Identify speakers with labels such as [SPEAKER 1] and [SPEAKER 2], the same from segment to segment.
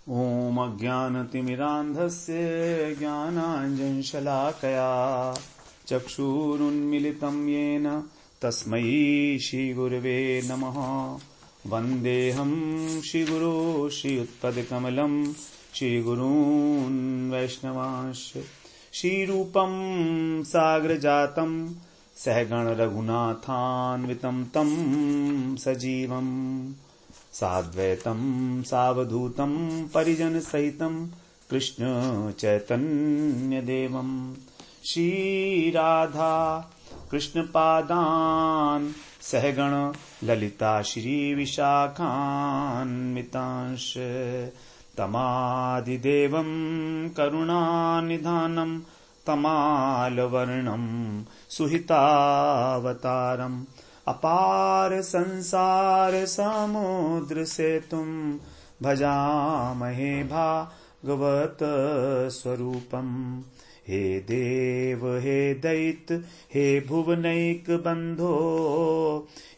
[SPEAKER 1] ॐ अज्ञानतिमिरान्धस्य ज्ञानाञ्जनशलाकया चक्षुरुन्मिलितं येन तस्मै श्रीगुरवे नमः। वन्देऽहं श्रीगुरो श्रीयुत्पदकमलं श्रीगुरून् वैष्णवांश्च। श्रीरूपं सागरजातं सहगण रघुनाथान्वितं तं सजीवम् साद्वैतं सावधूतं परिजनसहितं कृष्ण चैतन्यदेवं श्रीराधा कृष्णपादान् सहगण ललिता श्रीविशाखान्वितांश्च तमादिदेवं करुणानिधानं तमालवर्णं सुहितावतारम् अपार संसार समुद्र सेतुं भजामहे भागवत स्वरूपम्। हे देव हे दैत्य हे भुवनैक बंधो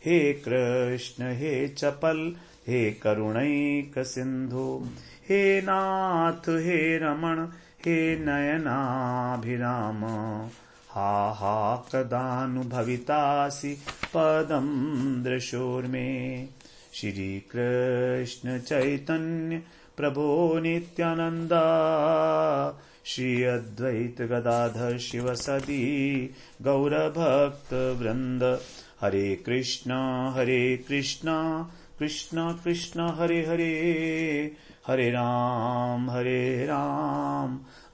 [SPEAKER 1] हे कृष्ण हे चपल हे करुणैक सिंधु हे नाथ हे रमण हे नयनाभिराम हा हा कदानुभवितासि पदं दृशोर्मे। श्री कृष्ण चैतन्य प्रभो नित्यानंद श्री अद्वैत गदाधर शिवसदी गौरभक्त वृंद। हरे कृष्ण कृष्ण कृष्ण हरे हरे हरे राम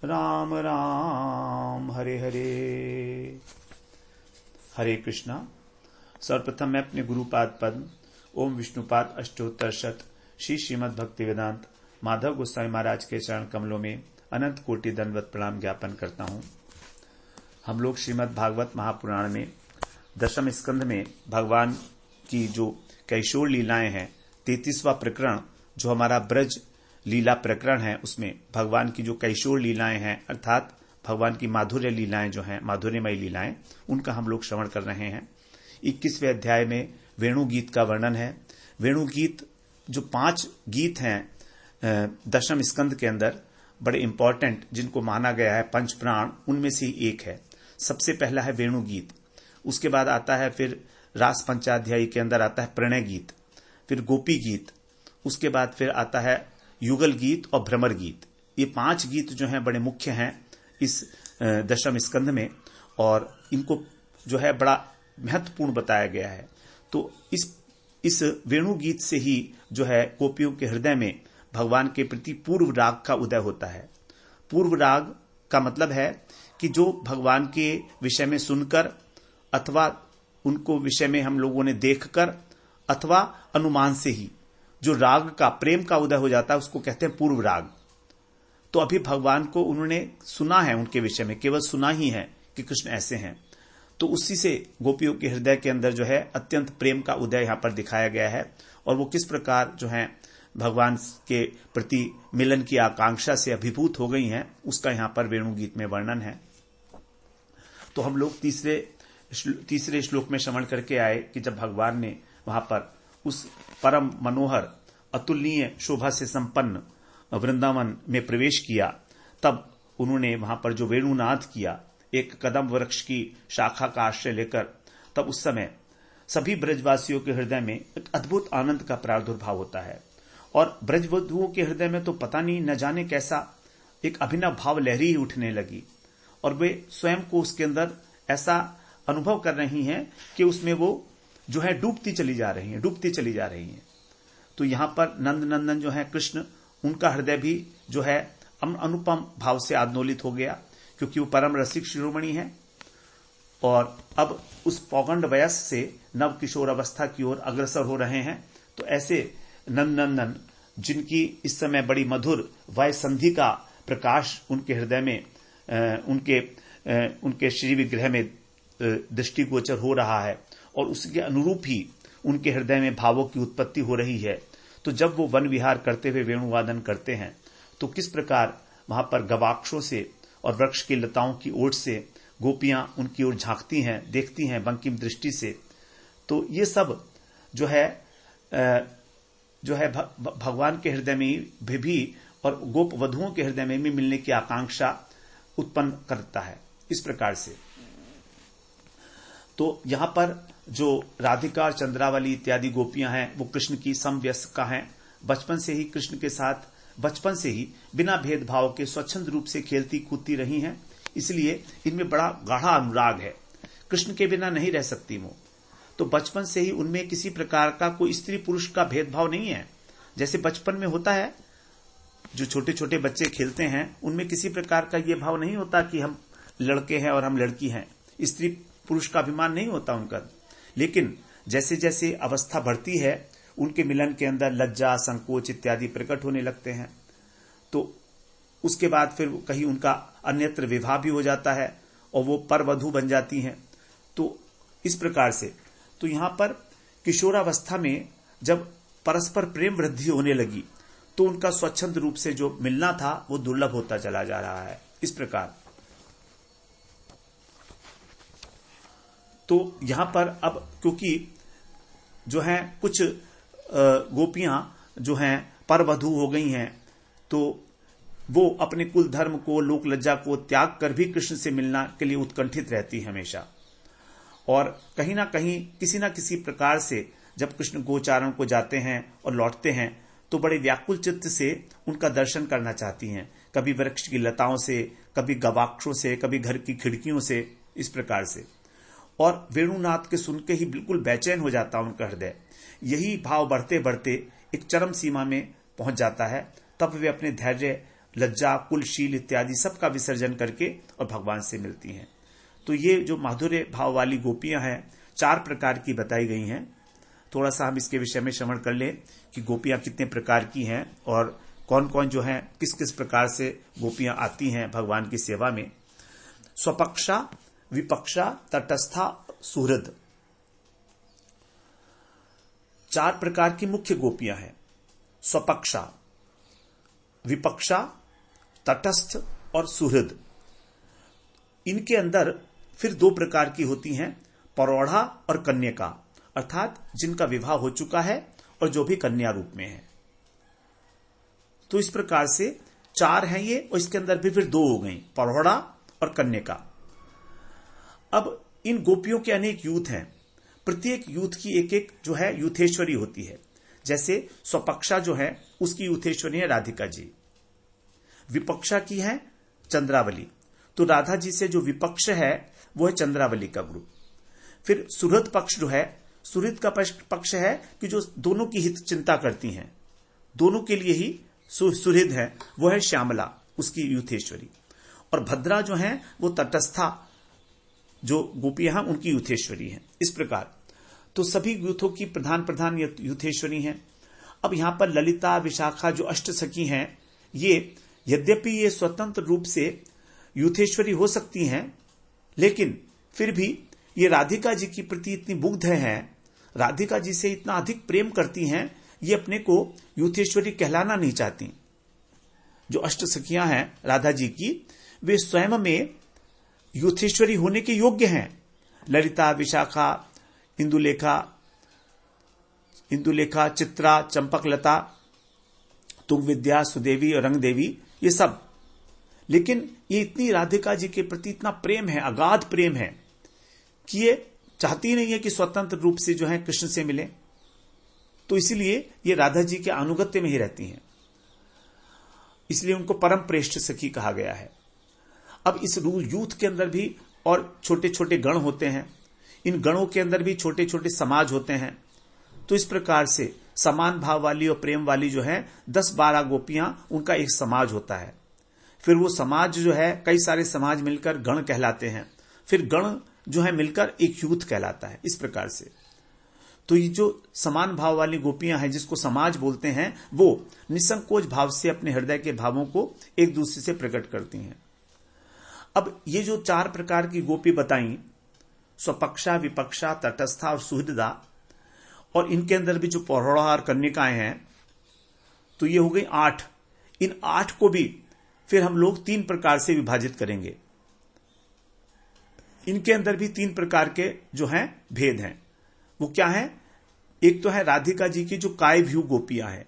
[SPEAKER 1] राम राम हरे हरे। हरे कृष्णा। सर्वप्रथम मैं अपने गुरुपाद पद्म ओम विष्णुपाद अष्टोत्तर शत श्री श्रीमद् भक्ति वेदांत माधव गोस्वामी महाराज के चरण कमलों में अनंत कोटि दंडवत प्रणाम ज्ञापन करता हूं। हम लोग श्रीमद् भागवत महापुराण में दशम स्कंध में भगवान की जो कैशोर लीलाएं हैं 33वां प्रकरण जो हमारा ब्रज लीला प्रकरण है उसमें भगवान की जो कैशोर लीलाएं हैं अर्थात भगवान की माधुर्य लीलाएं जो हैं माधुर्यमयी लीलाएं उनका हम लोग श्रवण कर रहे हैं। 21वें अध्याय में वेणु गीत का वर्णन है। वेणु गीत जो 5 गीत हैं दशम स्कंद के अंदर बड़े इंपॉर्टेंट जिनको माना गया है पंच प्राण उनमें से ही एक है। सबसे पहला है वेणु गीत, उसके बाद आता है फिर रास पंचाध्यायी के अंदर आता है प्रणय गीत, फिर गोपी गीत, उसके बाद फिर आता है युगल गीत और भ्रमर गीत। ये 5 गीत जो हैं बड़े मुख्य हैं इस दशम स्कंध में और इनको जो है बड़ा महत्वपूर्ण बताया गया है। तो इस वेणु गीत से ही जो है गोपियों के हृदय में भगवान के प्रति पूर्व राग का उदय होता है। पूर्व राग का मतलब है कि जो भगवान के विषय में सुनकर अथवा उनको विषय में हम लोगों ने देखकर अथवा अनुमान से ही जो राग का प्रेम का उदय हो जाता है उसको कहते हैं पूर्व राग। तो अभी भगवान को उन्होंने सुना है, उनके विषय में केवल सुना ही है कि कृष्ण ऐसे हैं, तो उसी से गोपियों के हृदय के अंदर जो है अत्यंत प्रेम का उदय यहां पर दिखाया गया है और वो किस प्रकार जो है भगवान के प्रति मिलन की आकांक्षा से अभिभूत हो गई हैं उसका यहां पर वेणु गीत में वर्णन है। तो हम लोग तीसरे श्लोक में श्रवण करके आए कि जब भगवान ने वहां पर उस परम मनोहर अतुलनीय शोभा से संपन्न वृंदावन में प्रवेश किया तब उन्होंने वहां पर जो वेणुनाद किया एक कदम वृक्ष की शाखा का आश्रय लेकर, तब उस समय सभी ब्रजवासियों के हृदय में एक अद्भुत आनंद का प्रादुर्भाव होता है और ब्रजवधुओं के हृदय में तो पता नहीं न जाने कैसा एक अभिनव भाव लहरी ही उठने लगी और वे स्वयं को उसके अंदर ऐसा अनुभव कर रही हैं कि उसमें वो जो है डूबती चली जा रही हैं। तो यहां पर नंद नंदन जो है कृष्ण उनका हृदय भी जो है अनुपम भाव से आंदोलित हो गया क्योंकि वो परम रसिक शिरोमणि है और अब उस पौगंड वयस से नव किशोर अवस्था की ओर अग्रसर हो रहे हैं। तो ऐसे नंद नंदन जिनकी इस समय बड़ी मधुर वय संधि का प्रकाश उनके हृदय में उनके श्री विग्रह में दृष्टिगोचर हो रहा है और उसके अनुरूप ही उनके हृदय में भावों की उत्पत्ति हो रही है। तो जब वो वन विहार करते हुए वेणुवादन करते हैं तो किस प्रकार वहां पर गवाक्षों से और वृक्ष की लताओं की ओट से गोपियां उनकी ओर झांकती हैं, देखती हैं बंकिम दृष्टि से। तो ये सब जो है भगवान के हृदय में भी और गोप वधुओं के हृदय में भी मिलने की आकांक्षा उत्पन्न करता है। इस प्रकार से तो यहां पर जो राधिका, चंद्रावली इत्यादि गोपियां हैं वो कृष्ण की समवयस्का हैं। बचपन से ही कृष्ण के साथ बचपन से ही बिना भेदभाव के स्वच्छंद रूप से खेलती कूदती रही हैं, इसलिए इनमें बड़ा गाढ़ा अनुराग है। कृष्ण के बिना नहीं रह सकती वो। तो बचपन से ही उनमें किसी प्रकार का कोई स्त्री पुरुष का भेदभाव नहीं है। जैसे बचपन में होता है, जो छोटे छोटे बच्चे खेलते हैं उनमें किसी प्रकार का ये भाव नहीं होता कि हम लड़के हैं और हम लड़की हैं, स्त्री पुरुष का अभिमान नहीं होता उनका। लेकिन जैसे जैसे अवस्था बढ़ती है उनके मिलन के अंदर लज्जा, संकोच इत्यादि प्रकट होने लगते हैं। तो उसके बाद फिर कहीं उनका अन्यत्र विवाह भी हो जाता है और वो परवधू बन जाती हैं। तो इस प्रकार से तो यहां पर किशोरावस्था में जब परस्पर प्रेम वृद्धि होने लगी तो उनका स्वच्छंद रूप से जो मिलना था वो दुर्लभ होता चला जा रहा है। इस प्रकार तो यहां पर अब क्योंकि जो है कुछ गोपियां जो हैं परवधू हो गई हैं, तो वो अपने कुल धर्म को, लोक लज्जा को त्याग कर भी कृष्ण से मिलना के लिए उत्कंठित रहती है हमेशा। और कहीं ना कहीं किसी ना किसी प्रकार से जब कृष्ण गोचारण को जाते हैं और लौटते हैं तो बड़े व्याकुल चित्त से उनका दर्शन करना चाहती हैं, कभी वृक्ष की लताओं से, कभी गवाक्षों से, कभी घर की खिड़कियों से, इस प्रकार से। और वेणुनाथ के सुन के ही बिल्कुल बेचैन हो जाता उनका हृदय। यही भाव बढ़ते बढ़ते एक चरम सीमा में पहुंच जाता है। तब वे अपने धैर्य, लज्जा, कुलशील इत्यादि सबका विसर्जन करके और भगवान से मिलती हैं। तो ये जो माधुर्य भाव वाली गोपियां हैं 4 प्रकार की बताई गई हैं। थोड़ा सा हम इसके विषय में श्रवण कर लें कि गोपियां कितने प्रकार की हैं और कौन कौन जो है किस किस प्रकार से गोपियां आती हैं भगवान की सेवा में। स्वपक्षा, विपक्षा, तटस्था, सुहृद, 4 प्रकार की मुख्य गोपियां हैं। स्वपक्षा, विपक्षा, तटस्थ और सुहृद। इनके अंदर फिर 2 प्रकार की होती हैं, परौढ़ा और कन्यका, अर्थात जिनका विवाह हो चुका है और जो भी कन्या रूप में है। तो इस प्रकार से 4 हैं ये, और इसके अंदर भी फिर 2 हो गई, परौढ़ा और कन्यका। अब इन गोपियों के अनेक यूथ हैं। प्रत्येक यूथ की एक एक जो है यूथेश्वरी होती है। जैसे स्वपक्षा जो है उसकी यूथेश्वरी है राधिका जी, विपक्षा की है चंद्रावली। तो राधा जी से जो विपक्ष है वो है चंद्रावली का ग्रुप। फिर सुहृद पक्ष जो है, सुहृद का पक्ष है कि जो दोनों की हित चिंता करती हैं, दोनों के लिए ही सुहृद है, वो है श्यामला, उसकी यूथेश्वरी। और भद्रा जो है वो तटस्था जो गोपियां हैं उनकी यूथेश्वरी है। इस प्रकार तो सभी यूथों की प्रधान प्रधान यूथेश्वरी हैं। अब यहां पर ललिता, विशाखा जो अष्ट सखी हैं, ये यद्यपि ये स्वतंत्र रूप से यूथेश्वरी हो सकती हैं, लेकिन फिर भी ये राधिका जी की प्रति इतनी मुग्ध हैं, राधिका जी से इतना अधिक प्रेम करती हैं, ये अपने को यूथेश्वरी कहलाना नहीं चाहती। जो अष्ट सखियां हैं राधा जी की, वे स्वयं में यूथेश्वरी होने के योग्य हैं। ललिता, विशाखा, इंदुलेखा, चित्रा, चंपकलता, तुंगविद्या, सुदेवी और रंगदेवी, ये सब। लेकिन ये इतनी राधिका जी के प्रति इतना प्रेम है, अगाध प्रेम है, कि ये चाहती नहीं है कि स्वतंत्र रूप से जो है कृष्ण से मिले। तो इसलिए ये राधा जी के अनुगत्य में ही रहती हैं, इसलिए उनको परम प्रेष्ठ सखी कहा गया है। अब इस यूथ के अंदर भी और छोटे छोटे गण होते हैं, इन गणों के अंदर भी छोटे छोटे समाज होते हैं। तो इस प्रकार से समान भाव वाली और प्रेम वाली जो है 10-12 गोपियां, उनका एक समाज होता है। फिर वो समाज जो है कई सारे समाज मिलकर गण कहलाते हैं, फिर गण जो है मिलकर एक यूथ कहलाता है। इस प्रकार से तो ये जो समान भाव वाली गोपियां हैं जिसको समाज बोलते हैं, वो निसंकोच भाव से अपने हृदय के भावों को एक दूसरे से प्रकट करती हैं। अब ये जो 4 प्रकार की गोपी बताई, स्वपक्षा, विपक्षा, तटस्था और सुहृदा, और इनके अंदर भी जो परौढ़ा और कन्यकाएं हैं, तो ये हो गई 8। इन 8 को भी फिर हम लोग 3 प्रकार से विभाजित करेंगे। इनके अंदर भी 3 प्रकार के जो हैं भेद हैं। वो क्या है? एक तो है राधिका जी की जो कायव्यू गोपियां हैं,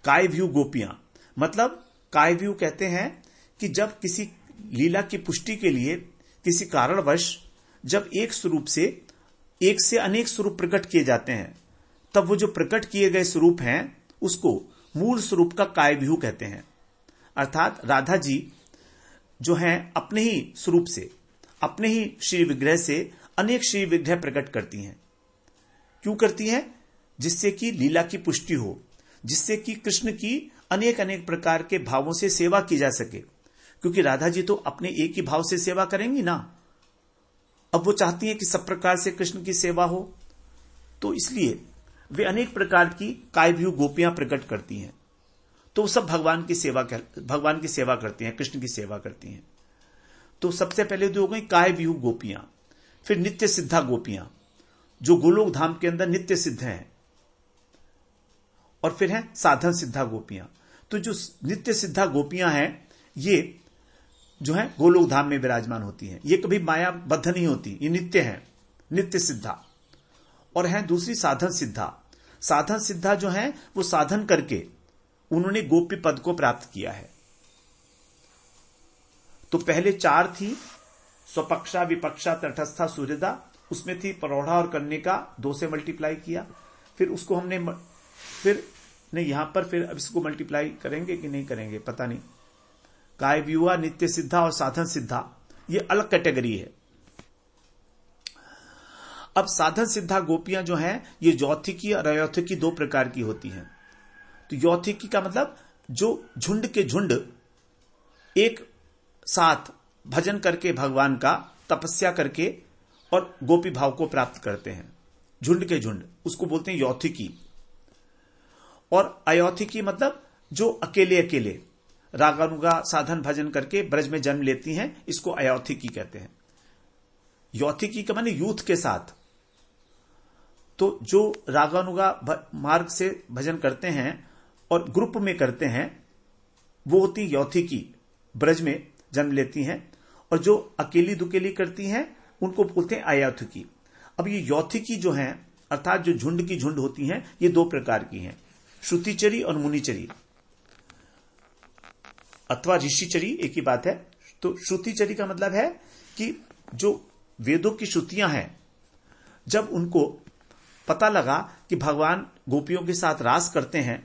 [SPEAKER 1] कायव्यू गोपियां, मतलब कायव्यूह कहते हैं कि जब किसी लीला की पुष्टि के लिए किसी कारणवश जब एक स्वरूप से एक से अनेक स्वरूप प्रकट किए जाते हैं, तब वो जो प्रकट किए गए स्वरूप हैं उसको मूल स्वरूप का कायव्यूह कहते हैं। अर्थात राधा जी जो हैं अपने ही स्वरूप से, अपने ही श्री विग्रह से अनेक श्री विग्रह प्रकट करती हैं। क्यों करती हैं? जिससे कि लीला की पुष्टि हो, जिससे कि कृष्ण की अनेक अनेक प्रकार के भावों से सेवा की जा सके। क्योंकि राधा जी तो अपने एक ही भाव से सेवा करेंगी ना, अब वो चाहती हैं कि सब प्रकार से कृष्ण की सेवा हो, तो इसलिए वे अनेक प्रकार की कायव्यूह गोपियां प्रकट करती हैं। तो सब भगवान की सेवा करती हैं, कृष्ण की सेवा करती हैं। तो सबसे पहले तो हो गई कायव्यूह गोपियां, फिर नित्य सिद्धा गोपियां जो गोलोक धाम के अंदर नित्य सिद्ध हैं, और फिर हैं साधन सिद्धा गोपियां। तो जो नित्य सिद्धा गोपियां हैं ये जो है गोलोक धाम में विराजमान होती हैं, ये कभी मायाबद्ध नहीं होती, ये नित्य हैं, नित्य सिद्धा। और है दूसरी साधन सिद्धा। साधन सिद्धा जो है वो साधन करके उन्होंने गोपी पद को प्राप्त किया है। तो पहले 4 थी, स्वपक्षा, विपक्षा, तटस्था, सूर्यदा। उसमें थी परोढ़ा और कन्यका, 2 से मल्टीप्लाई किया। फिर उसको हमने यहां पर फिर अब इसको मल्टीप्लाई करेंगे कि नहीं करेंगे पता नहीं। कायव्यूह, नित्य सिद्धा और साधन सिद्धा ये अलग कैटेगरी है। अब साधन सिद्धा गोपियां जो हैं ये यौथिकी और अयौथिकी 2 प्रकार की होती हैं। तो यौथिकी का मतलब जो झुंड के झुंड एक साथ भजन करके भगवान का तपस्या करके और गोपी भाव को प्राप्त करते हैं, झुंड के झुंड, उसको बोलते हैं यौथिकी। और अयौथिकी मतलब जो अकेले अकेले रागानुगा साधन भजन करके ब्रज में जन्म लेती हैं, इसको अयौथिकी कहते हैं। यौथिकी का माने यूथ के साथ, तो जो रागानुगा मार्ग से भजन करते हैं और ग्रुप में करते हैं वो होती यौथिकी, ब्रज में जन्म लेती हैं। और जो अकेली दुकेली करती हैं उनको बोलते हैं अयौथिकी। अब ये यौथिकी जो हैं अर्थात जो झुंड की झुंड होती हैं ये 2 प्रकार की हैं, श्रुतिचरी और मुनिचरी अथवा ऋषिचरी, एक ही बात है। तो श्रुतिचरी का मतलब है कि जो वेदों की श्रुतियां हैं, जब उनको पता लगा कि भगवान गोपियों के साथ रास करते हैं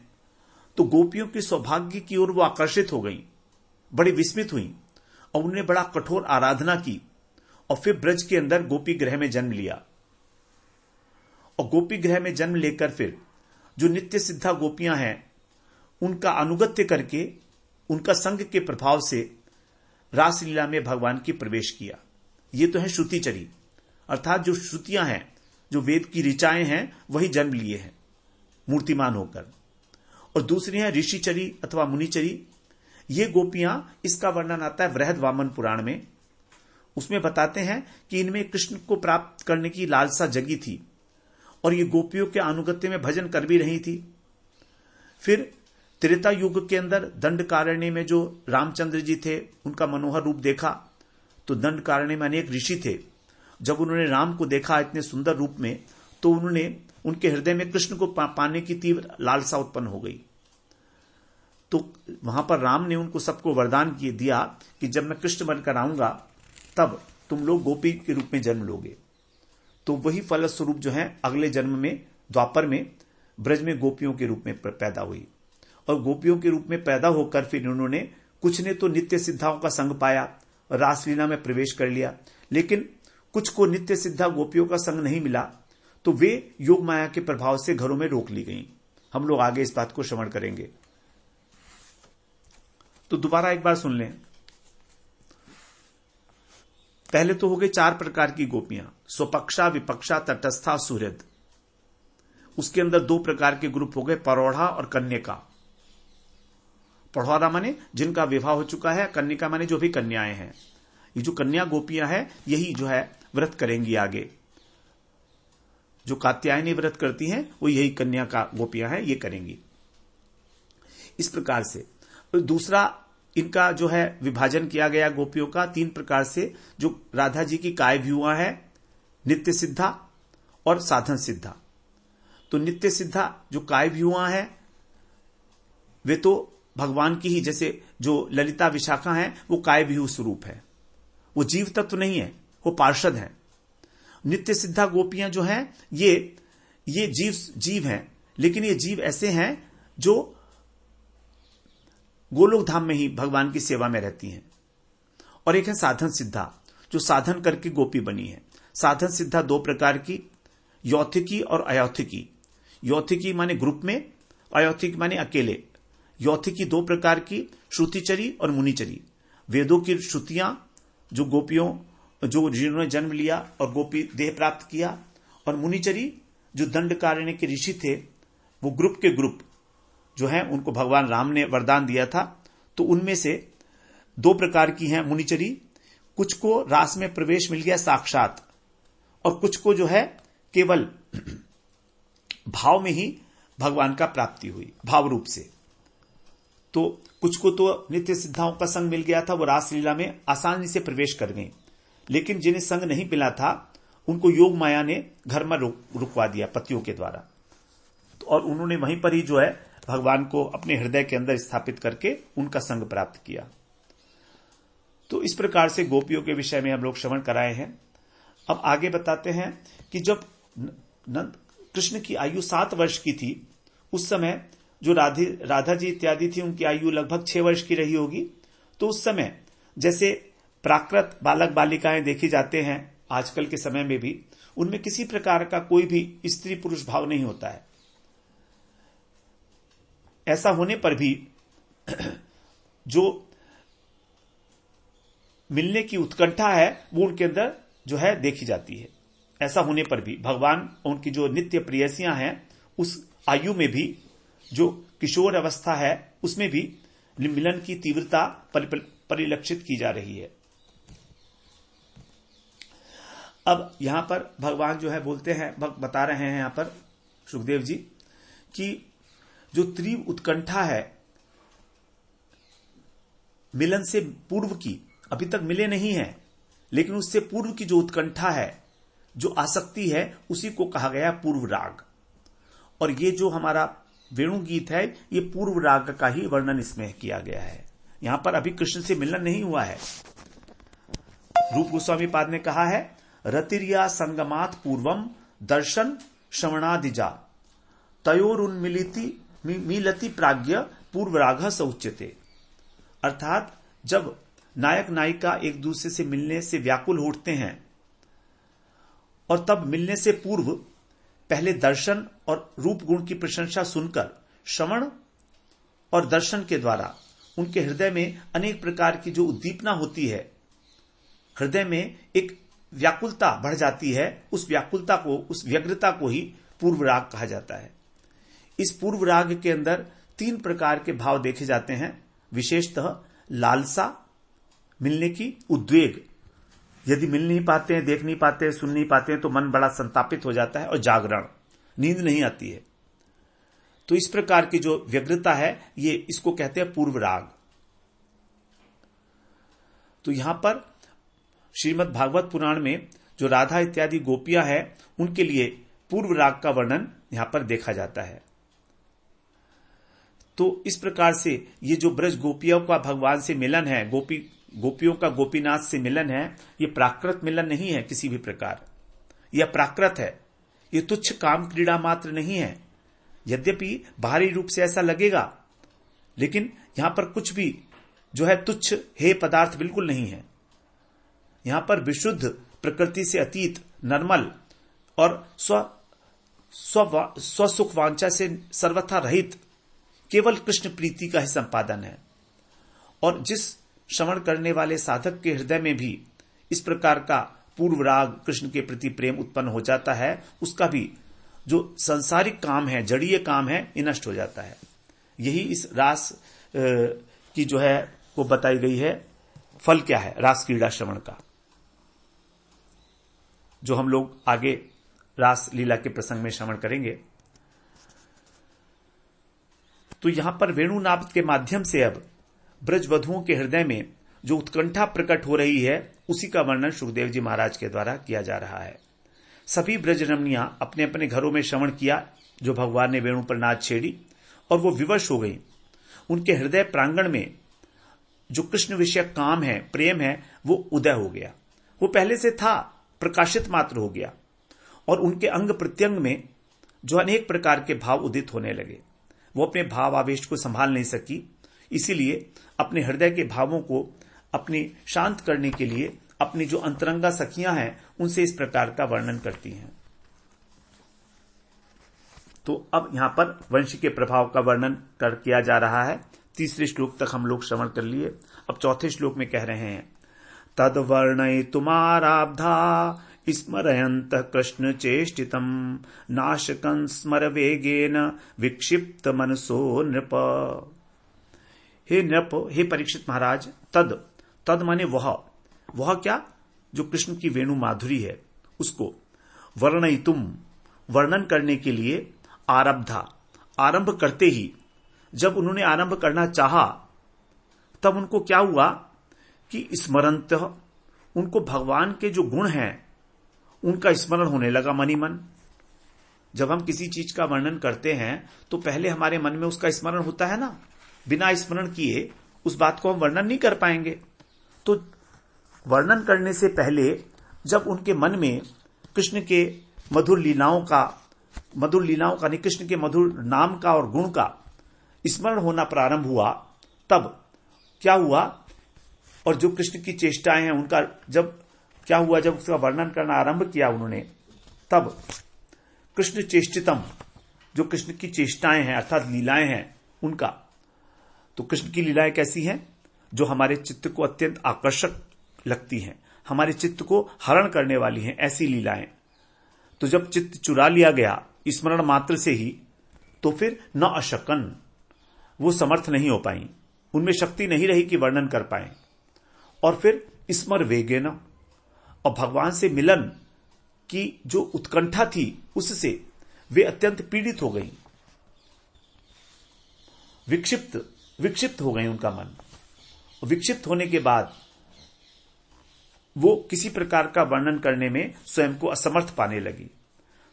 [SPEAKER 1] तो गोपियों के सौभाग्य की ओर वो आकर्षित हो गई, बड़ी विस्मित हुई और उन्होंने बड़ा कठोर आराधना की और फिर ब्रज के अंदर गोपी गृह में जन्म लिया। और गोपी गृह में जन्म लेकर फिर जो नित्य सिद्धा गोपियां हैं उनका अनुगत्य करके उनका संग के प्रभाव से रासलीला में भगवान की प्रवेश किया। ये तो है श्रुतिचरी, अर्थात जो श्रुतियां हैं, जो वेद की ऋचाएं हैं, वही जन्म लिए हैं मूर्तिमान होकर। और दूसरी है ऋषिचरी अथवा मुनिचरी। ये गोपियां, इसका वर्णन आता है बृहद वामन पुराण में। उसमें बताते हैं कि इनमें कृष्ण को प्राप्त करने की लालसा जगी थी और ये गोपियों के अनुगत्य में भजन कर भी रही थी। फिर त्रेता युग के अंदर दंडकारण्य में जो रामचंद्र जी थे उनका मनोहर रूप देखा, तो दंडकारण्य में अनेक ऋषि थे। जब उन्होंने राम को देखा इतने सुंदर रूप में, तो उन्होंने उनके हृदय में कृष्ण को पाने की तीव्र लालसा उत्पन्न हो गई। तो वहां पर राम ने उनको सबको वरदान दिया कि जब मैं कृष्ण बनकर आऊंगा तब तुम लोग गोपी के रूप में जन्म लोगे। तो वही फलस्वरूप जो है अगले जन्म में द्वापर में ब्रज में गोपियों के रूप में पैदा हुई। और गोपियों के रूप में पैदा होकर फिर उन्होंने, कुछ ने तो नित्य सिद्धाओं का संग पाया, रासलीला में प्रवेश कर लिया, लेकिन कुछ को नित्य सिद्धा गोपियों का संग नहीं मिला, तो वे योग माया के प्रभाव से घरों में रोक ली गईं। हम लोग आगे इस बात को श्रवण करेंगे। तो दोबारा एक बार सुन लें। पहले तो हो गए 4 प्रकार की गोपियां, स्वपक्षा, विपक्षा, तटस्था, सुहृद। उसके अंदर 2 प्रकार के ग्रुप हो गए, परोढ़ा और कन्यका। पढ़ौरा माने जिनका विवाह हो चुका है, कन्यका माने जो भी कन्याएं हैं। ये जो कन्या गोपियां हैं यही जो है व्रत करेंगी आगे। जो कात्यायनी व्रत करती हैं वो यही कन्या का गोपियां हैं, ये करेंगी। इस प्रकार से दूसरा इनका जो है विभाजन किया गया गोपियों का 3 प्रकार से। जो राधा जी की कायव्यूहा है, नित्य सिद्धा और साधन सिद्धा। तो नित्य सिद्धा जो कायव्यूहा है वे तो भगवान की ही, जैसे जो ललिता विशाखा है वो कायव्यूह स्वरूप है, वो जीव तत्व नहीं है, वो पार्षद है। नित्य सिद्धा गोपियां जो हैं ये जीव हैं, लेकिन ये जीव ऐसे हैं जो गोलोक धाम में ही भगवान की सेवा में रहती हैं। और एक है साधन सिद्धा, जो साधन करके गोपी बनी है। साधन सिद्धा दो प्रकार की, यौथिकी और अयौथिकी। यौथिकी माने ग्रुप में, अयौथिकी माने अकेले। यौथिकी दो प्रकार की, श्रुतिचरी और मुनिचरी। वेदों की श्रुतियां जो गोपियों जो जिन्होंने जन्म लिया और गोपी देह प्राप्त किया, और मुनिचरी जो दंडकारण्य के ऋषि थे, वो ग्रुप के ग्रुप जो हैं उनको भगवान राम ने वरदान दिया था। तो उनमें से दो प्रकार की हैं मुनिचरी। कुछ को रास में प्रवेश मिल गया साक्षात, और कुछ को जो है केवल भाव में ही भगवान का प्राप्ति हुई, भाव रूप से। तो कुछ को तो नित्य सिद्धाओं का संग मिल गया था, वो रासलीला में आसानी से प्रवेश कर गई। लेकिन जिन्हें संग नहीं मिला था उनको योग माया ने घर में रुकवा दिया पतियों के द्वारा। तो और उन्होंने वहीं पर ही जो है भगवान को अपने हृदय के अंदर स्थापित करके उनका संग प्राप्त किया। तो इस प्रकार से गोपियों के विषय में हम लोग श्रवण कराए हैं। अब आगे बताते हैं कि जब कृष्ण की आयु 7 वर्ष की थी, उस समय जो राधा जी इत्यादि थी उनकी आयु लगभग 6 वर्ष की रही होगी। तो उस समय जैसे प्राकृत बालक बालिकाएं देखी जाते हैं आजकल के समय में भी, उनमें किसी प्रकार का कोई भी स्त्री पुरुष भाव नहीं होता है। ऐसा होने पर भी जो मिलने की उत्कंठा है वो उनके अंदर जो है देखी जाती है। ऐसा होने पर भी भगवान उनकी जो नित्य प्रेयसियां हैं उस आयु में भी, जो किशोर अवस्था है उसमें भी मिलन की तीव्रता परिलक्षित की जा रही है। अब यहां पर भगवान जो है बोलते हैं, बता रहे हैं यहां पर सुखदेव जी कि जो तीव्र उत्कंठा है मिलन से पूर्व की, अभी तक मिले नहीं है लेकिन उससे पूर्व की जो उत्कंठा है, जो आसक्ति है, उसी को कहा गया पूर्व राग। और ये जो हमारा वेणु गीत है ये पूर्व राग का ही वर्णन इसमें किया गया है। यहां पर अभी कृष्ण से मिलन नहीं हुआ है। रूप गोस्वामी पाद ने कहा है, रतिरिया संगमात पूर्वम दर्शन श्रवणादिजा तयोरुन्मिलिति मिलति प्राज्ञ पूर्व राग सौच्यते। अर्थात जब नायक नायिका एक दूसरे से मिलने से व्याकुल उठते हैं और तब मिलने से पूर्व पहले दर्शन और रूप गुण की प्रशंसा सुनकर श्रवण और दर्शन के द्वारा उनके हृदय में अनेक प्रकार की जो उद्दीपना होती है, हृदय में एक व्याकुलता बढ़ जाती है, उस व्याकुलता को, उस व्यग्रता को ही पूर्व राग कहा जाता है। इस पूर्व राग के अंदर 3 प्रकार के भाव देखे जाते हैं। विशेषतः लालसा, मिलने की उद्वेग, यदि मिल नहीं पाते हैं, देख नहीं पाते हैं, सुन नहीं पाते हैं तो मन बड़ा संतापित हो जाता है, और जागरण, नींद नहीं आती है। तो इस प्रकार की जो व्यग्रता है ये इसको कहते हैं पूर्व राग। तो यहां पर श्रीमद् भागवत पुराण में जो राधा इत्यादि गोपियां हैं उनके लिए पूर्व राग का वर्णन यहां पर देखा जाता है। तो इस प्रकार से ये जो ब्रज गोपियों का भगवान से मिलन है, गोपियों का गोपीनाथ से मिलन है, ये प्राकृत मिलन नहीं है किसी भी प्रकार, यह प्राकृत है। ये तुच्छ काम क्रीड़ा मात्र नहीं है। यद्यपि बाहरी रूप से ऐसा लगेगा, लेकिन यहां पर कुछ भी जो है तुच्छ हे पदार्थ बिल्कुल नहीं है। यहां पर विशुद्ध, प्रकृति से अतीत, निर्मल और स्वसुख वांछा से सर्वथा रहित केवल कृष्ण प्रीति का ही संपादन है। और जिस श्रवण करने वाले साधक के हृदय में भी इस प्रकार का पूर्व राग, कृष्ण के प्रति प्रेम उत्पन्न हो जाता है, उसका भी जो सांसारिक काम है, जड़ीय काम है, ये नष्ट हो जाता है। यही इस रास की जो है वो बताई गई है। फल क्या है रास क्रीड़ा श्रवण का, जो हम लोग आगे रास लीला के प्रसंग में श्रवण करेंगे। तो यहां पर वेणुनाद के माध्यम से अब ब्रजवधुओं के हृदय में जो उत्कंठा प्रकट हो रही है उसी का वर्णन सुखदेव जी महाराज के द्वारा किया जा रहा है। सभी ब्रजरमणियां अपने अपने घरों में श्रवण किया जो भगवान ने वेणु पर नाद छेड़ी, और वो विवश हो गई। उनके हृदय प्रांगण में जो कृष्ण विषयक काम है, प्रेम है, वो उदय हो गया। वो पहले से था, प्रकाशित मात्र हो गया, और उनके अंग प्रत्यंग में जो अनेक प्रकार के भाव उदित होने लगे। वो अपने भाव आवेश को संभाल नहीं सकी, इसीलिए अपने हृदय के भावों को अपनी शांत करने के लिए अपनी जो अंतरंगा सखियां हैं उनसे इस प्रकार का वर्णन करती हैं। तो अब यहां पर वंश के प्रभाव का वर्णन किया जा रहा है। तीसरे श्लोक तक हम लोग श्रवण कर लिए। अब चौथे श्लोक में कह रहे हैं, तद वर्णय तुमाराब्धा स्मरयंत कृष्ण चेष्टितम नाशकं स्मर वेगेन विक्षिप्त मनसो नृप। हे नृप, हे परीक्षित महाराज, तद माने वह क्या, जो कृष्ण की वेणु माधुरी है उसको वर्णयितुम, वर्णन करने के लिए, आरब्धा, आरंभ करते ही, जब उन्होंने आरंभ करना चाहा तब उनको क्या हुआ कि स्मरंत, उनको भगवान के जो गुण हैं उनका स्मरण होने लगा मन ही मन। जब हम किसी चीज का वर्णन करते हैं तो पहले हमारे मन में उसका स्मरण होता है ना, बिना स्मरण किए उस बात को हम वर्णन नहीं कर पाएंगे। तो वर्णन करने से पहले जब उनके मन में कृष्ण के मधुर लीलाओं का नहीं, कृष्ण के मधुर नाम का और गुण का स्मरण होना प्रारंभ हुआ, तब क्या हुआ, और जो कृष्ण की चेष्टाएं हैं उनका जब क्या हुआ, जब उसका वर्णन करना आरंभ किया उन्होंने, तब कृष्ण चेष्टितम, जो कृष्ण की चेष्टाएं हैं अर्थात लीलाएं हैं उनका, तो कृष्ण की लीलाएं कैसी हैं, जो हमारे चित्त को अत्यंत आकर्षक लगती हैं, हमारे चित्त को हरण करने वाली हैं, ऐसी लीलाएं। तो जब चित्त चुरा लिया गया स्मरण मात्र से ही, तो फिर न अशकन, वो समर्थ नहीं हो पाई, उनमें शक्ति नहीं रही कि वर्णन कर पाए। और फिर स्मर वेगेन, और भगवान से मिलन की जो उत्कंठा थी उससे वे अत्यंत पीड़ित हो गई, विक्षिप्त हो गई उनका मन। विक्षिप्त होने के बाद वो किसी प्रकार का वर्णन करने में स्वयं को असमर्थ पाने लगी।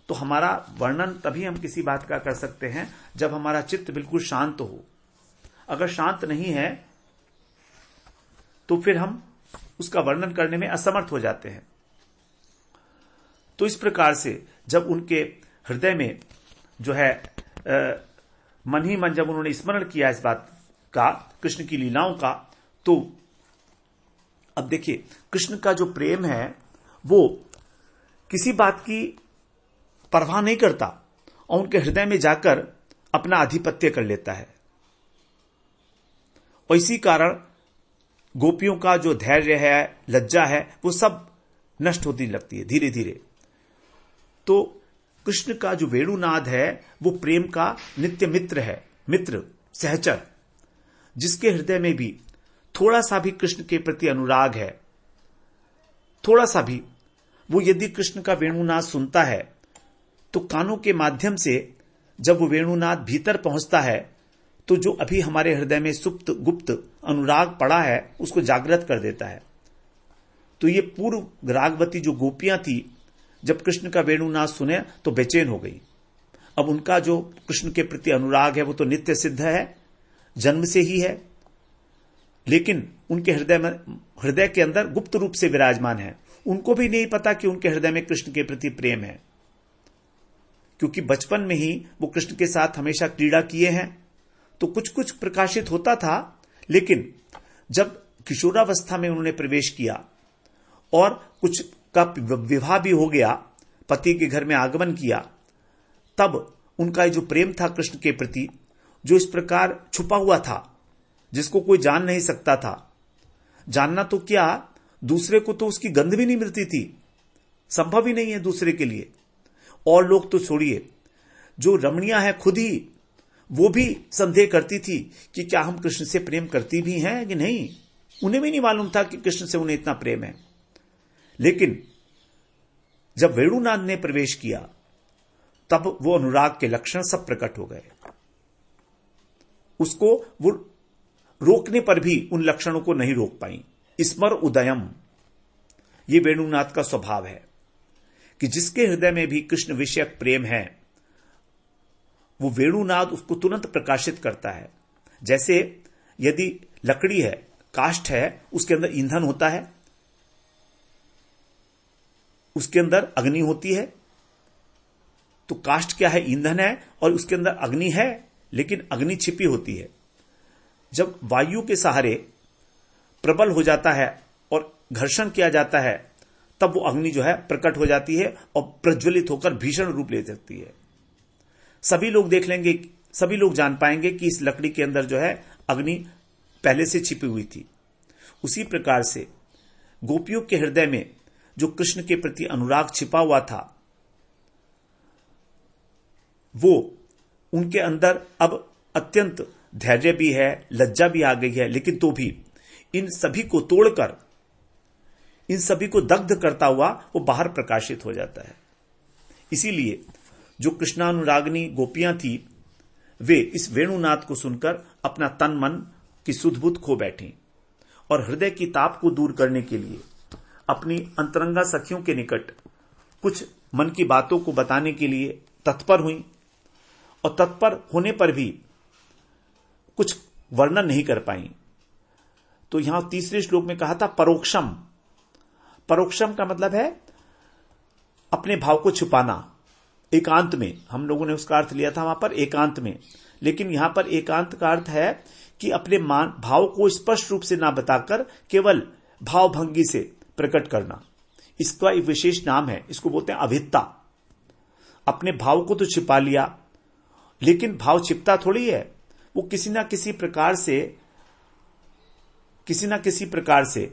[SPEAKER 1] तो हमारा वर्णन तभी हम किसी बात का कर सकते हैं जब हमारा चित्त बिल्कुल शांत हो। अगर शांत नहीं है तो फिर हम उसका वर्णन करने में असमर्थ हो जाते हैं। तो इस प्रकार से जब उनके हृदय में जो है मन ही मन जब उन्होंने स्मरण किया इस बात का, कृष्ण की लीलाओं का, तो अब देखिए कृष्ण का जो प्रेम है वो किसी बात की परवाह नहीं करता और उनके हृदय में जाकर अपना आधिपत्य कर लेता है। और इसी कारण गोपियों का जो धैर्य है, लज्जा है, वो सब नष्ट होती लगती है धीरे धीरे। तो कृष्ण का जो वेणुनाद है वो प्रेम का नित्य मित्र है, मित्र, सहचर, जिसके हृदय में भी थोड़ा सा भी कृष्ण के प्रति अनुराग है, थोड़ा सा भी, वो यदि कृष्ण का वेणुनाद सुनता है तो कानों के माध्यम से जब वो वेणुनाद भीतर पहुंचता है तो जो अभी हमारे हृदय में सुप्त गुप्त अनुराग पड़ा है उसको जागृत कर देता है। तो ये पूर्व रागवती जो गोपियां थी जब कृष्ण का वेणुनाद सुने तो बेचैन हो गई। अब उनका जो कृष्ण के प्रति अनुराग है वो तो नित्य सिद्ध है, जन्म से ही है, लेकिन उनके हृदय के अंदर गुप्त रूप से विराजमान है। उनको भी नहीं पता कि उनके हृदय में कृष्ण के प्रति प्रेम है, क्योंकि बचपन में ही वो कृष्ण के साथ हमेशा क्रीड़ा किए हैं, तो कुछ कुछ प्रकाशित होता था। लेकिन जब किशोरावस्था में उन्होंने प्रवेश किया और कुछ का विवाह भी हो गया, पति के घर में आगमन किया, तब उनका जो प्रेम था कृष्ण के प्रति, जो इस प्रकार छुपा हुआ था, जिसको कोई जान नहीं सकता था, जानना तो क्या, दूसरे को तो उसकी गंध भी नहीं मिलती थी, संभव ही नहीं है दूसरे के लिए। और लोग तो छोड़िए, जो रमणियां हैं खुद ही वो भी संदेह करती थी कि क्या हम कृष्ण से प्रेम करती भी हैं कि नहीं। उन्हें भी नहीं मालूम था कि कृष्ण से उन्हें इतना प्रेम है। लेकिन जब वेणुनाद ने प्रवेश किया तब वो अनुराग के लक्षण सब प्रकट हो गए। उसको वो रोकने पर भी उन लक्षणों को नहीं रोक पाई। स्मर उदयम, ये वेणुनाद का स्वभाव है कि जिसके हृदय में भी कृष्ण विषयक प्रेम है वो वेणुनाद उसको तुरंत प्रकाशित करता है। जैसे यदि लकड़ी है, काष्ठ है, उसके अंदर ईंधन होता है, उसके अंदर अग्नि होती है। तो काष्ठ क्या है? ईंधन है, और उसके अंदर अग्नि है, लेकिन अग्नि छिपी होती है। जब वायु के सहारे प्रबल हो जाता है और घर्षण किया जाता है, तब वो अग्नि जो है प्रकट हो जाती है और प्रज्वलित होकर भीषण रूप ले सकती है। सभी लोग देख लेंगे, सभी लोग जान पाएंगे कि इस लकड़ी के अंदर जो है अग्नि पहले से छिपी हुई थी। उसी प्रकार से गोपियों के हृदय में जो कृष्ण के प्रति अनुराग छिपा हुआ था, वो उनके अंदर अब अत्यंत धैर्य भी है, लज्जा भी आ गई है, लेकिन तो भी इन सभी को तोड़कर, इन सभी को दग्ध करता हुआ वो बाहर प्रकाशित हो जाता है। इसीलिए जो कृष्णानुरागिनी गोपियां थी, वे इस वेणुनाद को सुनकर अपना तन मन की सुध बुध खो बैठी और हृदय की ताप को दूर करने के लिए अपनी अंतरंगा सखियों के निकट कुछ मन की बातों को बताने के लिए तत्पर हुई, और तत्पर होने पर भी कुछ वर्णन नहीं कर पाई। तो यहां तीसरे श्लोक में कहा था परोक्षम। परोक्षम का मतलब है अपने भाव को छुपाना, एकांत में। हम लोगों ने उसका अर्थ लिया था वहां पर एकांत में, लेकिन यहां पर एकांत का अर्थ है कि अपने भाव को स्पष्ट रूप से ना बताकर केवल भावभंगी से प्रकट करना। इसका एक विशेष नाम है, इसको बोलते हैं अभित्ता। अपने भाव को तो छिपा लिया, लेकिन भाव छिपता थोड़ी है, वो किसी ना किसी प्रकार से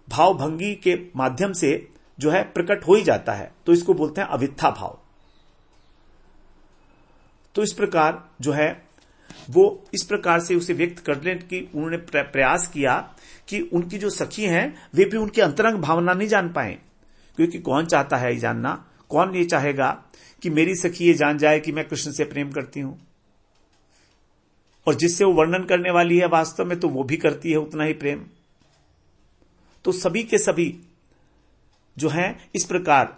[SPEAKER 1] भावभंगी के माध्यम से जो है प्रकट हो ही जाता है। तो इसको बोलते हैं अवित्था भाव। तो इस प्रकार जो है वो इस प्रकार से उसे व्यक्त करने की उन्होंने प्रयास किया कि उनकी जो सखी हैं वे भी उनकी अंतरंग भावना नहीं जान पाए, क्योंकि कौन चाहता है ये जानना? कौन ये चाहेगा कि मेरी सखी ये जान जाए कि मैं कृष्ण से प्रेम करती हूं? और जिससे वो वर्णन करने वाली है वास्तव में तो वो भी करती है उतना ही प्रेम। तो सभी के सभी जो हैं इस प्रकार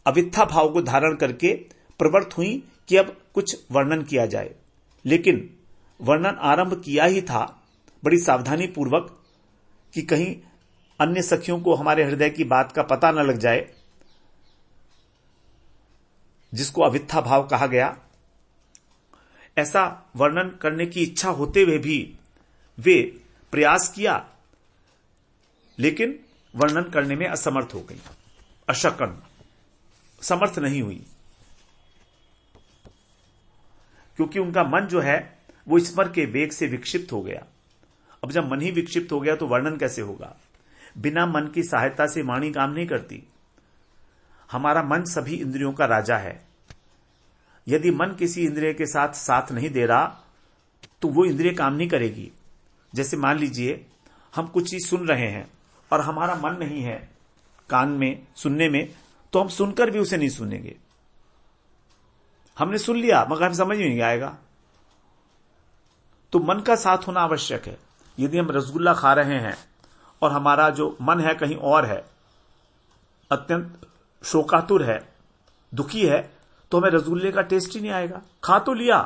[SPEAKER 1] अवित्था भाव को धारण करके प्रवृत्त हुई कि अब कुछ वर्णन किया जाए। लेकिन वर्णन आरंभ किया ही था बड़ी सावधानी पूर्वक कि कहीं अन्य सखियों को हमारे हृदय की बात का पता न लग जाए, जिसको अवित्था भाव कहा गया। ऐसा वर्णन करने की इच्छा होते हुए भी वे प्रयास किया, लेकिन वर्णन करने में असमर्थ हो गई, अशक्न, समर्थ नहीं हुई, क्योंकि उनका मन जो है वो स्मर के वेग से विक्षिप्त हो गया। अब जब मन ही विक्षिप्त हो गया तो वर्णन कैसे होगा? बिना मन की सहायता से वाणी काम नहीं करती। हमारा मन सभी इंद्रियों का राजा है। यदि मन किसी इंद्रिय के साथ साथ नहीं दे रहा तो वो इंद्रिय काम नहीं करेगी। जैसे मान लीजिए हम कुछ चीज सुन रहे हैं और हमारा मन नहीं है कान में सुनने में, तो हम सुनकर भी उसे नहीं सुनेंगे। हमने सुन लिया मगर हम समझ में नहीं आएगा। तो मन का साथ होना आवश्यक है। यदि हम रसगुल्ला खा रहे हैं और हमारा जो मन है कहीं और है, अत्यंत शोकातुर है, दुखी है, तो हमें रसगुल्ले का टेस्ट ही नहीं आएगा। खा तो लिया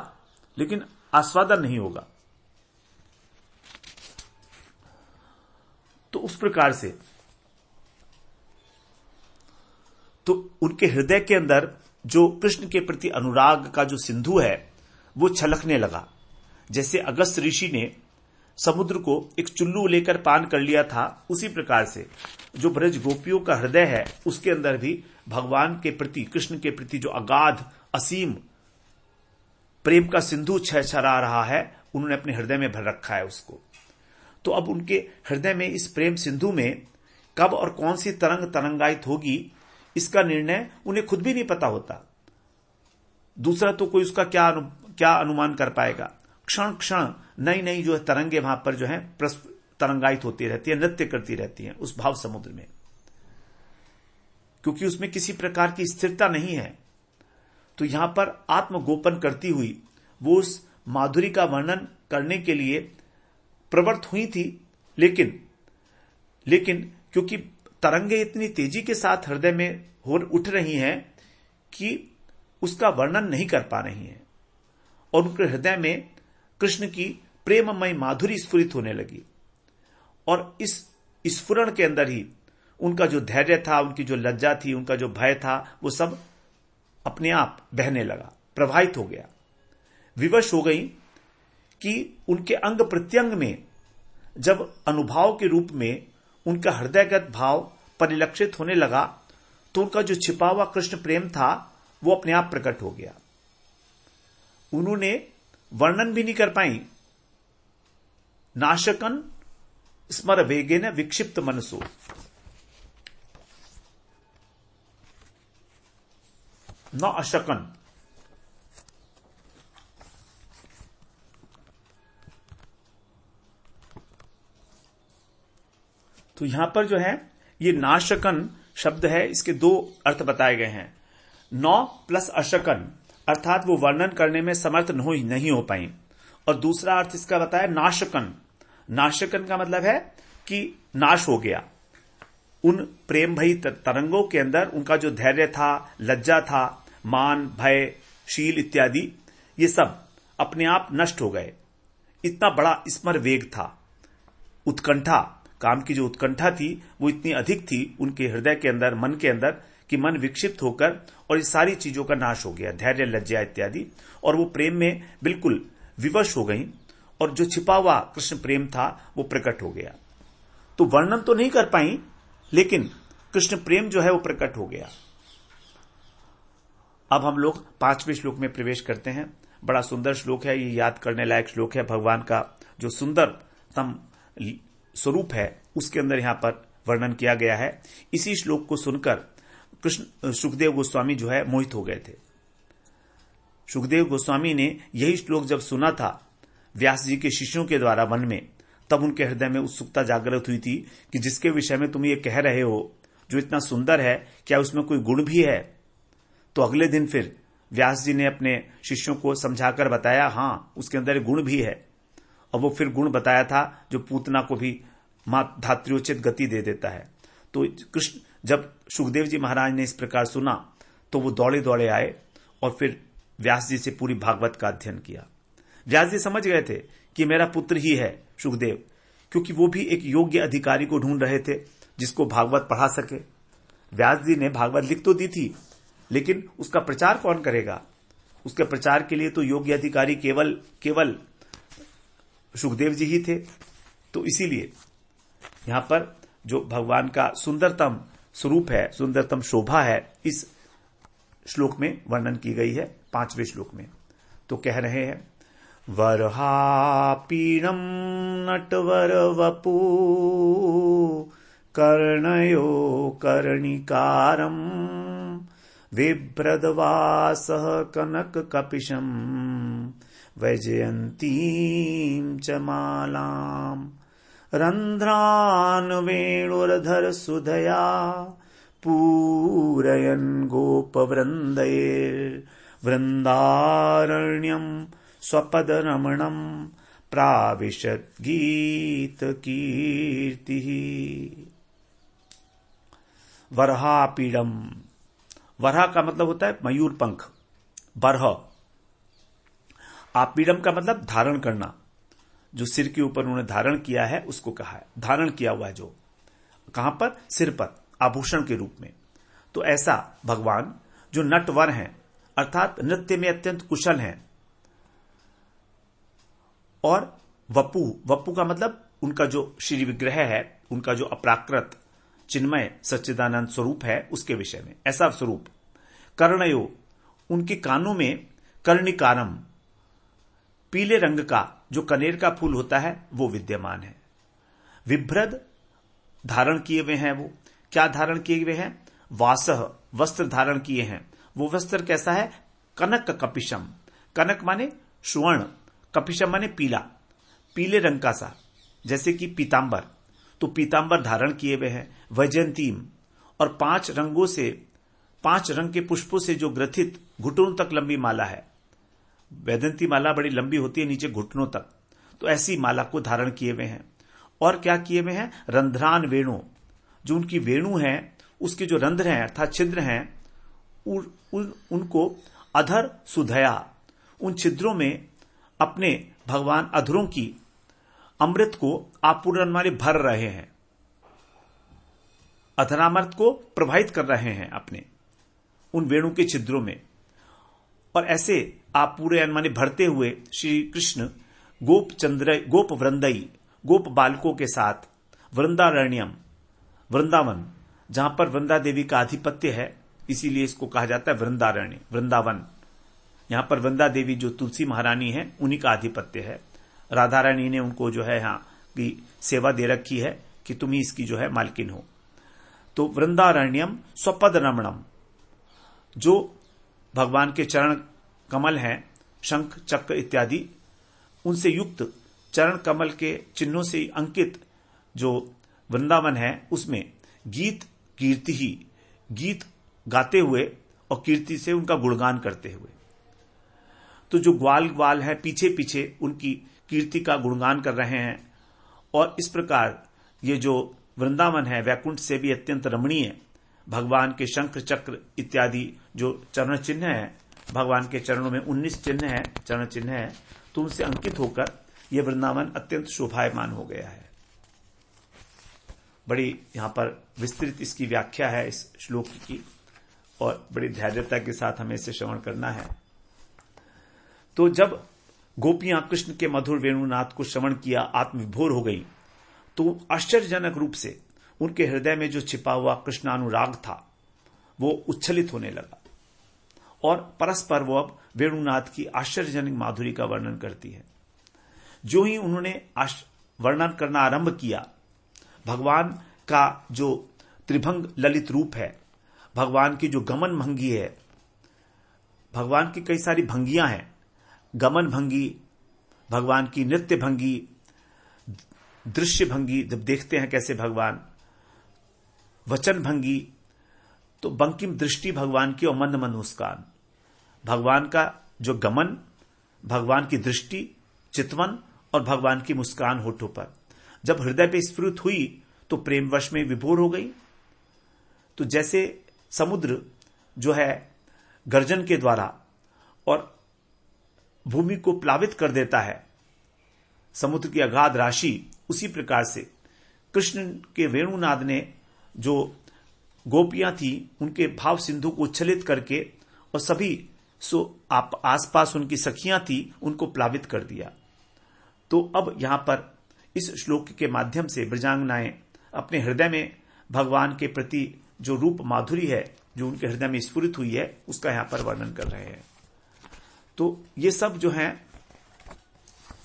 [SPEAKER 1] लेकिन आस्वादन नहीं होगा। तो उस प्रकार से तो उनके हृदय के अंदर जो कृष्ण के प्रति अनुराग का जो सिंधु है वो छलकने लगा। जैसे अगस्त ऋषि ने समुद्र को एक चुल्लू लेकर पान कर लिया था, उसी प्रकार से जो ब्रज गोपियों का हृदय है उसके अंदर भी भगवान के प्रति, कृष्ण के प्रति जो अगाध असीम प्रेम का सिंधु छहछरा रहा है, उन्होंने अपने हृदय में भर रखा है उसको। तो अब उनके हृदय में इस प्रेम सिंधु में कब और कौन सी तरंग तरंगायित होगी, इसका निर्णय उन्हें खुद भी नहीं पता होता। दूसरा तो कोई उसका क्या अनुमान कर पाएगा। क्षण क्षण नई नई जो है तरंगे वहां पर जो है तरंगायित होती रहती है, नृत्य करती रहती है उस भाव समुद्र में, क्योंकि उसमें किसी प्रकार की स्थिरता नहीं है। तो यहां पर आत्मगोपन करती हुई वो उस माधुरी का वर्णन करने के लिए प्रवृत्त हुई थी, लेकिन क्योंकि तरंगे इतनी तेजी के साथ हृदय में उठ रही हैं कि उसका वर्णन नहीं कर पा रही हैं। और उनके हृदय में कृष्ण की प्रेममय माधुरी स्फुरित होने लगी। और इस स्फुरण के अंदर ही उनका जो धैर्य था, उनकी जो लज्जा थी, उनका जो भय था, वो सब अपने आप बहने लगा, प्रवाहित हो गया। विवश हो गई कि उनके अंग प्रत्यंग में जब अनुभव के रूप में उनका हृदयगत भाव परिलक्षित होने लगा, तो उनका जो छिपा हुआ कृष्ण प्रेम था वो अपने आप प्रकट हो गया। उन्होंने वर्णन भी नहीं कर पाई। नाशकन स्मर वेगेन विक्षिप्त मनसो, न अशकन, तो यहां पर जो है ये नाशकन शब्द है, इसके दो अर्थ बताए गए हैं। नौ प्लस अशकन अर्थात वो वर्णन करने में समर्थ नहीं हो पाई, और दूसरा अर्थ इसका बताया नाशकन। नाशकन का मतलब है कि नाश हो गया। उन प्रेम भई तरंगों के अंदर उनका जो धैर्य था, लज्जा था, मान, भय, शील इत्यादि, ये सब अपने आप नष्ट हो गए। इतना बड़ा स्मर वेग था, उत्कंठा, काम की जो उत्कंठा थी वो इतनी अधिक थी उनके हृदय के अंदर, मन के अंदर, कि मन विक्षिप्त होकर और इस सारी चीजों का नाश हो गया, धैर्य, लज्जा इत्यादि, और वो प्रेम में बिल्कुल विवश हो गई, और जो छिपा हुआ कृष्ण प्रेम था वो प्रकट हो गया। तो वर्णन तो नहीं कर पाई, लेकिन कृष्ण प्रेम जो है वो प्रकट हो गया। अब हम लोग 5वें श्लोक में प्रवेश करते हैं। बड़ा सुंदर श्लोक है, ये याद करने लायक श्लोक है। भगवान का जो सुंदरतम स्वरूप है उसके अंदर यहां पर वर्णन किया गया है। इसी श्लोक को सुनकर कृष्ण सुखदेव गोस्वामी जो है मोहित हो गए थे। सुखदेव गोस्वामी ने यही श्लोक जब सुना था व्यास जी के शिष्यों के द्वारा वन में, तब उनके हृदय में उत्सुकता जागृत हुई थी कि जिसके विषय में तुम ये कह रहे हो, जो इतना सुंदर है, क्या उसमें कोई गुण भी है? तो अगले दिन फिर व्यास जी ने अपने शिष्यों को समझाकर बताया, हाँ उसके अंदर गुण भी है। और वो फिर गुण बताया था जो पूतना को भी मां धात्र्योचित गति दे देता है। तो कृष्ण, जब सुखदेव जी महाराज ने इस प्रकार सुना तो वो दौड़े दौड़े आए और फिर व्यास जी से पूरी भागवत का अध्ययन किया। व्यास जी समझ गए थे कि मेरा पुत्र ही है सुखदेव, क्योंकि वो भी एक योग्य अधिकारी को ढूंढ रहे थे जिसको भागवत पढ़ा सके। व्यास जी ने भागवत लिख तो दी थी, लेकिन उसका प्रचार कौन करेगा? उसके प्रचार के लिए तो योग्य अधिकारी केवल सुखदेव जी ही थे। तो इसीलिए यहां पर जो भगवान का सुंदरतम स्वरूप है, सुंदरतम शोभा है, इस श्लोक में वर्णन की गई है 5वें श्लोक में। तो कह रहे हैं, वरहापीणम नटवर वपू कर्णयो कर्णिकारम विभ्रदवासः कनक कपिशम वैजयंतीं च मालाम् रंध्रान वेणुर्धर सुधया पूरयन् गोपवृंदैर् वृंदारण्यं स्वपदरमणं प्राविशत् गीत कीर्तिः। वरहापीडम, वरहा का मतलब होता है मयूर पंख, बरह। आपीडम का मतलब धारण करना, जो सिर के ऊपर उन्होंने धारण किया है उसको कहा है। धारण किया हुआ है जो, कहां पर? सिर पर, आभूषण के रूप में। तो ऐसा भगवान जो नटवर हैं, अर्थात नृत्य में अत्यंत कुशल हैं, और वपु, वपु का मतलब उनका जो श्री विग्रह है, उनका जो अपराकृत चिन्मय सच्चिदानंद स्वरूप है उसके विषय में ऐसा स्वरूप। कर्णयो, उनके कानों में कर्णिकारम, पीले रंग का जो कनेर का फूल होता है वो विद्यमान है। विभ्रद, धारण किए हुए हैं वो। क्या धारण किए हुए हैं? वासह, वस्त्र धारण किए हैं। वो वस्त्र कैसा है? कनक कपिशम, कनक माने स्वर्ण, कपिशम माने पीला, पीले रंग का सा, जैसे कि पीतांबर। तो पीतांबर धारण किए हुए हैं। वैजयंतीम, और 5 रंगों से, 5 रंग के पुष्पों से जो ग्रथित घुटनों तक लंबी माला है। वैजयंती माला बड़ी लंबी होती है, नीचे घुटनों तक, तो ऐसी माला को धारण किए हुए हैं। और क्या किए हुए हैं? रंध्रान वेणु, जो उनकी वेणु है उसके जो रंध्र हैं अर्थात छिद्र हैं, उनको अधर सुधया, उन छिद्रों में अपने भगवान अधरों की अमृत को आपूर्ण वाले भर रहे हैं, अधरामृत को प्रवाहित कर रहे हैं अपने उन वेणु के छिद्रों में। और ऐसे आप पूरे माने भरते हुए श्री कृष्ण गोप वृंदई गोप बालकों के साथ वृंदारण्यम वृंदावन, जहां पर वृंदा देवी का आधिपत्य है, इसीलिए इसको कहा जाता है वृंदारण्य, वृंदावन। यहां पर वृंदा देवी जो तुलसी महारानी है उन्हीं का आधिपत्य है। राधा रानी ने उनको जो है यहाँ की सेवा दे रखी है कि तुम ही इसकी जो है मालकिन हो। तो वृंदारण्यम स्वपद रमणम, जो भगवान के चरण कमल हैं, शंख चक्र इत्यादि, उनसे युक्त चरण कमल के चिन्हों से अंकित जो वृंदावन है, उसमें गीत कीर्ति ही, गीत गाते हुए और कीर्ति से उनका गुणगान करते हुए। तो जो ग्वाल ग्वाल है पीछे पीछे उनकी कीर्ति का गुणगान कर रहे हैं। और इस प्रकार ये जो वृंदावन है वैकुंठ से भी अत्यंत रमणीय, भगवान के शंख चक्र इत्यादि जो चरण चिन्ह है, भगवान के चरणों में 19 चिन्ह है, चरण चिन्ह है, तो उनसे अंकित होकर यह वृंदावन अत्यंत शोभायमान हो गया है। बड़ी यहां पर विस्तृत इसकी व्याख्या है इस श्लोक की, और बड़ी धैर्यता के साथ हमें इसे श्रवण करना है। तो जब गोपियां कृष्ण के मधुर वेणुनाथ को श्रवण किया, आत्मविभोर हो गई, तो आश्चर्यजनक रूप से उनके हृदय में जो छिपा हुआ कृष्णानुराग था वो उच्छलित होने लगा, और परस्पर वो अब वेणुनाथ की आश्चर्यजनक माधुरी का वर्णन करती है। जो ही उन्होंने वर्णन करना आरंभ किया, भगवान का जो त्रिभंग ललित रूप है, भगवान की जो गमन भंगी है, भगवान की कई सारी भंगियां हैं, गमन भंगी, भगवान की नृत्य भंगी, दृश्य भंगी, जब देखते हैं कैसे भगवान, वचन भंगी, तो बंकिम दृष्टि भगवान की और मंद मंद मुस्कान, भगवान का जो गमन, भगवान की दृष्टि, चितवन और भगवान की मुस्कान होठों पर जब हृदय पे स्फुरित हुई तो प्रेमवश में विभोर हो गई। तो जैसे समुद्र जो है गर्जन के द्वारा और भूमि को प्लावित कर देता है, समुद्र की अगाध राशि, उसी प्रकार से कृष्ण के वेणुनाद ने जो गोपियां थी उनके भाव सिंधु को उच्छलित करके और सभी आसपास उनकी सखियां थी उनको प्लावित कर दिया। तो अब यहां पर इस श्लोक के माध्यम से ब्रजांगनाएं अपने हृदय में भगवान के प्रति जो रूप माधुरी है जो उनके हृदय में स्फुरित हुई है उसका यहां पर वर्णन कर रहे हैं। तो ये सब जो है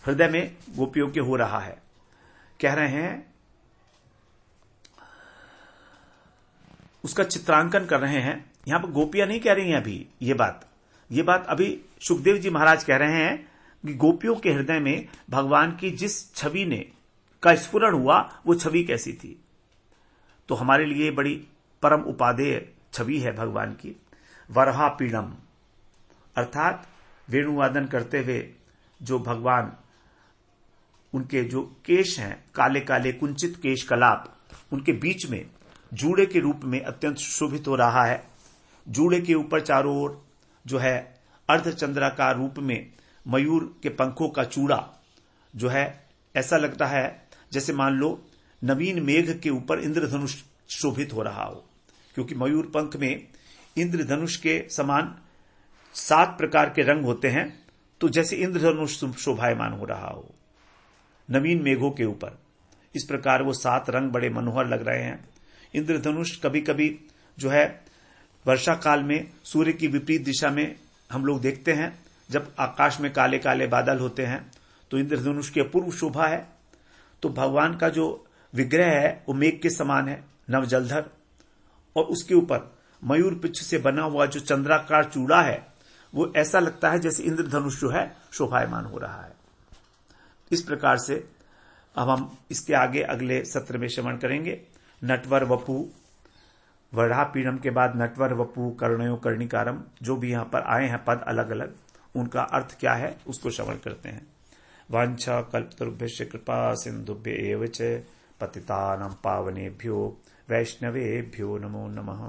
[SPEAKER 1] हृदय में गोपियों के हो रहा है, कह रहे हैं, उसका चित्रांकन कर रहे हैं। यहां पर गोपियां नहीं कह रही हैं अभी ये बात अभी सुखदेव जी महाराज कह रहे हैं कि गोपियों के हृदय में भगवान की जिस छवि ने का स्फुरण हुआ वो छवि कैसी थी। तो हमारे लिए बड़ी परम उपादेय छवि है भगवान की। वरहा पीड़म, अर्थात वेणुवादन करते हुए जो भगवान, उनके जो केश हैं काले काले कुंचित केश कलाप, उनके बीच में जूड़े के रूप में अत्यंत शोभित हो रहा है। जूड़े के ऊपर चारों ओर जो है अर्धचंद्राकार रूप में मयूर के पंखों का चूड़ा जो है, ऐसा लगता है जैसे मान लो नवीन मेघ के ऊपर इंद्रधनुष शोभित हो रहा हो, क्योंकि मयूर पंख में इंद्रधनुष के समान 7 प्रकार के रंग होते हैं। तो जैसे इंद्रधनुष शोभायमान हो रहा हो नवीन मेघों के ऊपर, इस प्रकार वो 7 रंग बड़े मनोहर लग रहे हैं। इंद्रधनुष कभी कभी जो है वर्षा काल में सूर्य की विपरीत दिशा में हम लोग देखते हैं, जब आकाश में काले काले बादल होते हैं तो इंद्रधनुष की अपूर्व शोभा है। तो भगवान का जो विग्रह है वो मेघ के समान है, नवजलधर, और उसके ऊपर मयूर पिच्छ से बना हुआ जो चंद्राकार चूड़ा है वो ऐसा लगता है जैसे इंद्रधनुष जो है शोभायमान हो रहा है। इस प्रकार से अब हम इसके आगे अगले सत्र में श्रवण करेंगे। नटवर वपु, वरहा पीड़म के बाद नटवर वपु कर्णयो कर्णिकारम, जो भी यहां पर आए हैं पद अलग अलग, उनका अर्थ क्या है उसको श्रवण करते हैं। वांछा कल्पतरुभ्यश्च कृपा सिंधुभ्य एव च पतितानां पावनेभ्यो वैष्णवेभ्यो नमो नमः।